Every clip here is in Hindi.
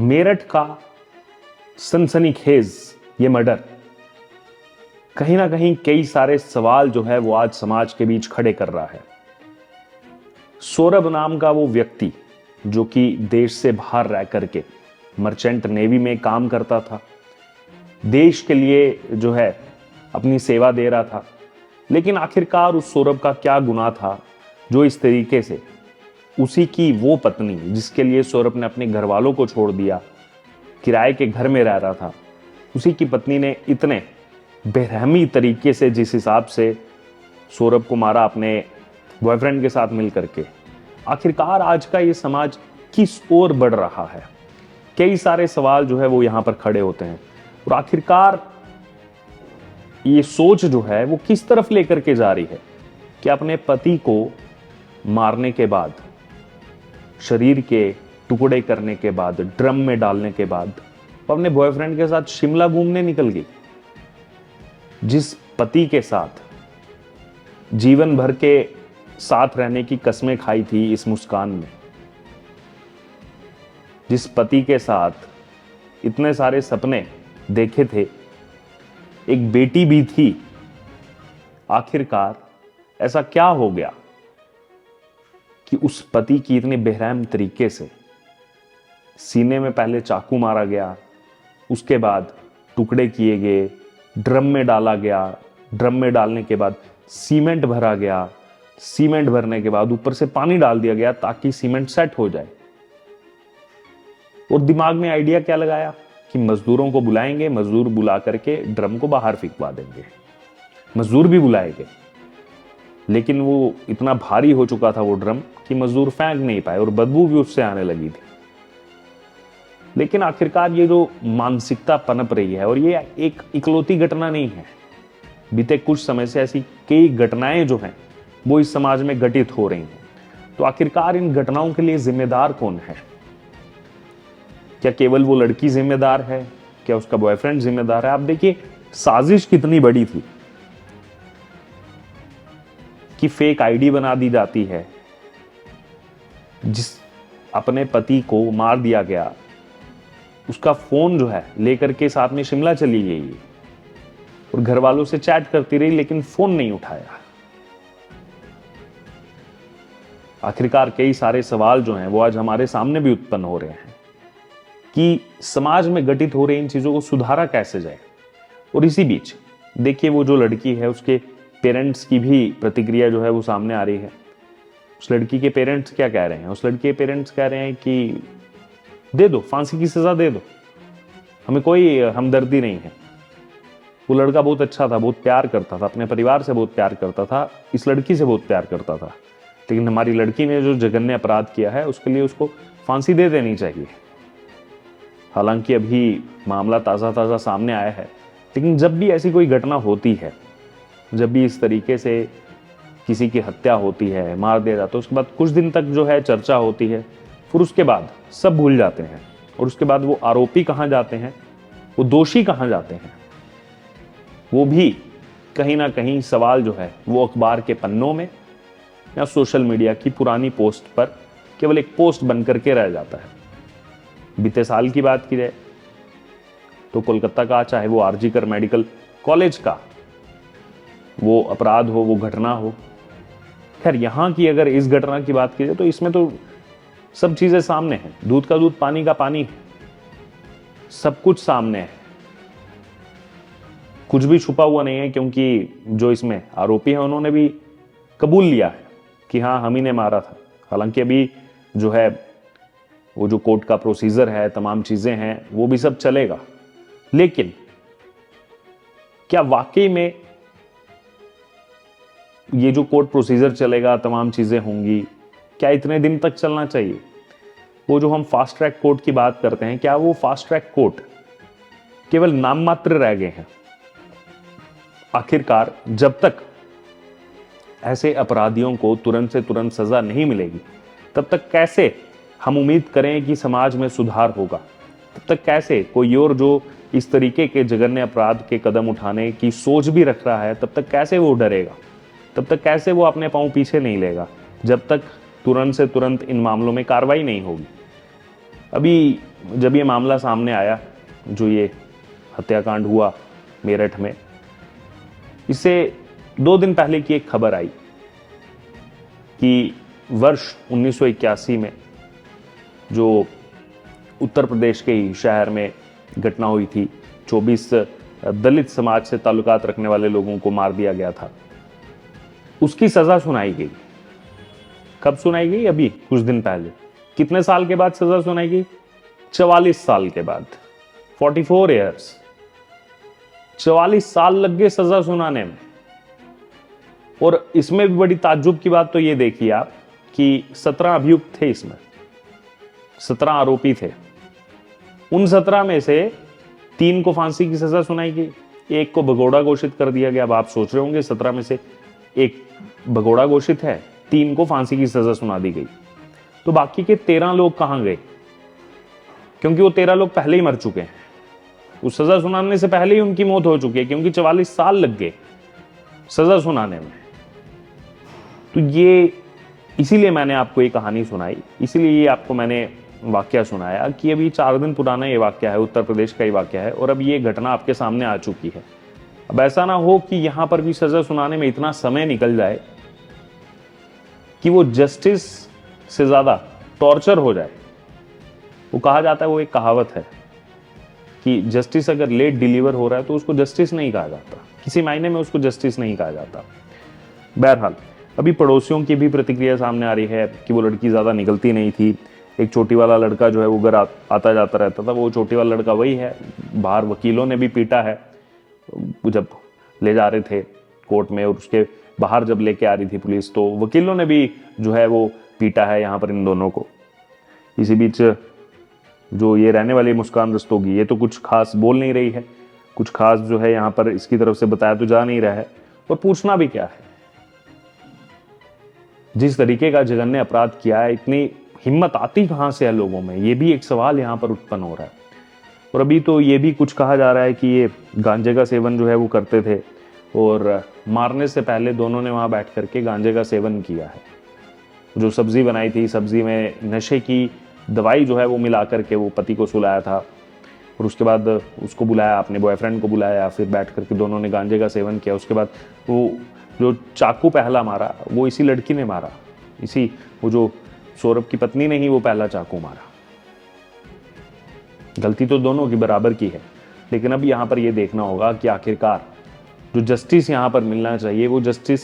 मेरठ का सनसनीखेज ये मर्डर कहीं ना कहीं कई सारे सवाल जो है वो आज समाज के बीच खड़े कर रहा है। सौरभ नाम का वो व्यक्ति जो कि देश से बाहर रह करके मर्चेंट नेवी में काम करता था, देश के लिए जो है अपनी सेवा दे रहा था, लेकिन आखिरकार उस सौरभ का क्या गुनाह था जो इस तरीके से उसी की वो पत्नी जिसके लिए सौरभ ने अपने घर वालों को छोड़ दिया, किराए के घर में रह रहा था, उसी की पत्नी ने इतने बेरहमी तरीके से जिस हिसाब से सौरभ को मारा अपने बॉयफ्रेंड के साथ मिल करके, आखिरकार आज का ये समाज किस ओर बढ़ रहा है। कई सारे सवाल जो है वो यहां पर खड़े होते हैं और आखिरकार ये सोच जो है वो किस तरफ लेकर के जा रही है कि अपने पति को मारने के बाद, शरीर के टुकड़े करने के बाद, ड्रम में डालने के बाद वो अपने बॉयफ्रेंड के साथ शिमला घूमने निकल गई। जिस पति के साथ जीवन भर के साथ रहने की कस्में खाई थी इस मुस्कान में, जिस पति के साथ इतने सारे सपने देखे थे, एक बेटी भी थी, आखिरकार ऐसा क्या हो गया कि उस पति की इतने बेरहम तरीके से सीने में पहले चाकू मारा गया, उसके बाद टुकड़े किए गए, ड्रम में डाला गया, ड्रम में डालने के बाद सीमेंट भरा गया, सीमेंट भरने के बाद ऊपर से पानी डाल दिया गया ताकि सीमेंट सेट हो जाए। और दिमाग में आइडिया क्या लगाया कि मजदूरों को बुलाएंगे, मजदूर बुला करके ड्रम को बाहर फेंकवा देंगे। मजदूर भी बुलाए गए, लेकिन वो इतना भारी हो चुका था वो ड्रम कि मजदूर फेंक नहीं पाए और बदबू भी उससे आने लगी थी। लेकिन आखिरकार ये जो मानसिकता पनप रही है, और ये एक इकलौती घटना नहीं है, बीते कुछ समय से ऐसी कई घटनाएं जो हैं वो इस समाज में घटित हो रही हैं। तो आखिरकार इन घटनाओं के लिए जिम्मेदार कौन है? क्या केवल वो लड़की जिम्मेदार है? क्या उसका बॉयफ्रेंड जिम्मेदार है? आप देखिए साजिश कितनी बड़ी थी कि फेक आईडी बना दी जाती है, जिस अपने पति को मार दिया गया उसका फोन जो है लेकर के साथ में शिमला चली गई और घर वालों से चैट करती रही, लेकिन फोन नहीं उठाया। आखिरकार कई सारे सवाल जो हैं वो आज हमारे सामने भी उत्पन्न हो रहे हैं कि समाज में घटित हो रही इन चीजों को सुधारा कैसे जाए। और इसी बीच देखिए वो जो लड़की है उसके पेरेंट्स की भी प्रतिक्रिया जो है वो सामने आ रही है। उस लड़की के पेरेंट्स क्या कह रहे हैं? उस लड़की के पेरेंट्स कह रहे हैं कि दे दो, फांसी की सजा दे दो, हमें कोई हमदर्दी नहीं है। वो लड़का बहुत अच्छा था, बहुत प्यार करता था, अपने परिवार से बहुत प्यार करता था, इस लड़की से बहुत प्यार करता था, लेकिन हमारी लड़की ने जो जघन्य अपराध किया है उसके लिए उसको फांसी दे देनी चाहिए। हालांकि अभी मामला ताज़ा ताज़ा सामने आया है, लेकिन जब भी ऐसी कोई घटना होती है, जब भी इस तरीके से किसी की हत्या होती है, मार दिया जाता है, उसके बाद कुछ दिन तक जो है चर्चा होती है, फिर उसके बाद सब भूल जाते हैं और उसके बाद वो आरोपी कहाँ जाते हैं, वो दोषी कहाँ जाते हैं, वो भी कहीं ना कहीं सवाल जो है वो अखबार के पन्नों में या सोशल मीडिया की पुरानी पोस्ट पर केवल एक पोस्ट बन करके रह जाता है। बीते साल की बात की जाए तो कोलकाता का, चाहे वो आरजीकर मेडिकल कॉलेज का वो अपराध हो, वो घटना हो, खैर यहाँ की अगर इस घटना की बात की जाए तो इसमें तो सब चीजें सामने हैं, दूध का दूध पानी का पानी है, सब कुछ सामने है, कुछ भी छुपा हुआ नहीं है, क्योंकि जो इसमें आरोपी है उन्होंने भी कबूल लिया है कि हाँ हम ही ने मारा था। हालांकि अभी जो है वो जो कोर्ट का प्रोसीजर है, तमाम चीजें हैं, वो भी सब चलेगा, लेकिन क्या वाकई में ये जो कोर्ट प्रोसीजर चलेगा, तमाम चीजें होंगी, क्या इतने दिन तक चलना चाहिए? वो जो हम फास्ट ट्रैक कोर्ट की बात करते हैं, क्या वो फास्ट ट्रैक कोर्ट केवल नाम मात्र रह गए हैं? आखिरकार जब तक ऐसे अपराधियों को तुरंत से तुरंत सजा नहीं मिलेगी, तब तक कैसे हम उम्मीद करें कि समाज में सुधार होगा? तब तक कैसे कोई और जो इस तरीके के जघन्य अपराध के कदम उठाने की सोच भी रख रहा है, तब तक कैसे वो डरेगा? तब तक कैसे वो अपने पांव पीछे नहीं लेगा, जब तक तुरंत से तुरंत इन मामलों में कार्रवाई नहीं होगी? अभी जब ये मामला सामने आया, जो ये हत्याकांड हुआ मेरठ में, इससे 2 दिन पहले की एक खबर आई कि वर्ष 1981 में जो उत्तर प्रदेश के ही शहर में घटना हुई थी, 24 दलित समाज से ताल्लुकात रखने वाले लोगों को मार दिया गया था, उसकी सजा सुनाई गई। कब सुनाई गई? अभी कुछ दिन पहले। कितने साल के बाद सजा सुनाई गई? 44 साल के बाद। 44 ईयर्स, 44 साल लग गए सजा सुनाने में। और इसमें भी बड़ी ताज्जुब की बात तो ये देखिए आप कि 17 अभियुक्त थे, इसमें 17 आरोपी थे। उन 17 में से 3 को फांसी की सजा सुनाई गई, 1 को भगोड़ा घोषित कर दिया गया। अब आप सोच रहे होंगे 17 में से 1 भगोड़ा घोषित है, 3 को फांसी की सजा सुना दी गई, तो बाकी के 13 लोग कहां गए? क्योंकि वो 13 लोग पहले ही मर चुके हैं, उस सजा सुनाने से पहले ही उनकी मौत हो चुकी है, क्योंकि 44 साल लग गए सजा सुनाने में। तो ये इसीलिए मैंने आपको ये कहानी सुनाई, इसीलिए ये आपको मैंने वाकया सुनाया कि अभी 4 दिन पुराना ये वाकया है, उत्तर प्रदेश का ही वाकया है, और अब ये घटना आपके सामने आ चुकी है। अब ऐसा ना हो कि यहां पर भी सजा सुनाने में इतना समय निकल जाए कि वो जस्टिस से ज्यादा टॉर्चर हो जाए। वो कहा जाता है, वो एक कहावत है कि जस्टिस अगर लेट डिलीवर हो रहा है तो उसको जस्टिस नहीं कहा जाता, किसी मायने में उसको जस्टिस नहीं कहा जाता। बहरहाल अभी पड़ोसियों की भी प्रतिक्रिया सामने आ रही है कि वो लड़की ज्यादा निकलती नहीं थी, एक चोटी वाला लड़का जो है वो घर आता जाता रहता था, वो चोटी वाला लड़का वही है। बाहर वकीलों ने भी पीटा है जब ले जा रहे थे कोर्ट में, और उसके बाहर जब लेके आ रही थी पुलिस, तो वकीलों ने भी जो है वो पीटा है यहाँ पर इन दोनों को। इसी बीच जो ये रहने वाली मुस्कान रस्तोगी, ये तो कुछ खास बोल नहीं रही है, कुछ खास जो है यहाँ पर इसकी तरफ से बताया तो जा नहीं रहा है, और पूछना भी क्या है। जिस तरीके का जघन्य अपराध किया है, इतनी हिम्मत आती कहां से है लोगों में, ये भी एक सवाल यहाँ पर उत्पन्न हो रहा है। और अभी तो ये भी कुछ कहा जा रहा है कि ये गांजे का सेवन जो है वो करते थे, और मारने से पहले दोनों ने वहां बैठ करके गांजे का सेवन किया है। जो सब्जी बनाई थी, सब्जी में नशे की दवाई जो है वो मिला करके वो पति को सुलाया था, और उसके बाद उसको बुलाया, अपने बॉयफ्रेंड को बुलाया, फिर बैठ करके दोनों ने गांजे का सेवन किया। उसके बाद वो जो चाकू पहला मारा वो इसी लड़की ने मारा, इसी वो जो सौरभ की पत्नी ने ही वो पहला चाकू मारा। गलती तो दोनों की बराबर की है, लेकिन अब यहां पर ये देखना होगा कि आखिरकार जो जस्टिस यहां पर मिलना चाहिए वो जस्टिस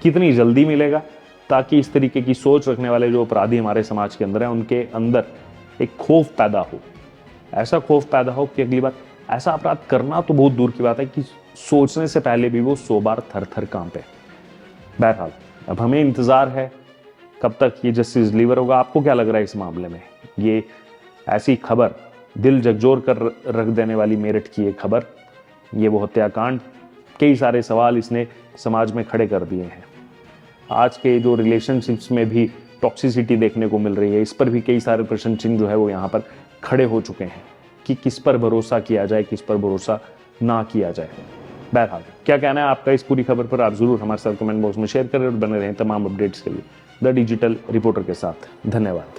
कितनी जल्दी मिलेगा, ताकि इस तरीके की सोच रखने वाले जो अपराधी हमारे समाज के अंदर हैं उनके अंदर एक खौफ पैदा हो। ऐसा खौफ पैदा हो कि अगली बार ऐसा अपराध करना तो बहुत दूर की बात है, कि सोचने से पहले भी वो 100 बार थर थर कांपे। बहरहाल अब हमें इंतजार है कब तक ये जस्टिस डिलीवर होगा। आपको क्या लग रहा है इस मामले में? ये ऐसी खबर, दिल झकझोर कर रख देने वाली मेरठ की ये खबर, ये वो हत्याकांड, कई सारे सवाल इसने समाज में खड़े कर दिए हैं। आज के जो रिलेशनशिप्स में भी टॉक्सिसिटी देखने को मिल रही है, इस पर भी कई सारे प्रश्न चिन्ह जो है वो यहाँ पर खड़े हो चुके हैं कि किस पर भरोसा किया जाए, किस पर भरोसा ना किया जाए। बहरहाल क्या कहना है आपका इस पूरी खबर पर, आप जरूर हमारे साथ कमेंट बॉक्स में शेयर करें और बने रहें तमाम अपडेट्स के लिए द डिजिटल रिपोर्टर के साथ। धन्यवाद।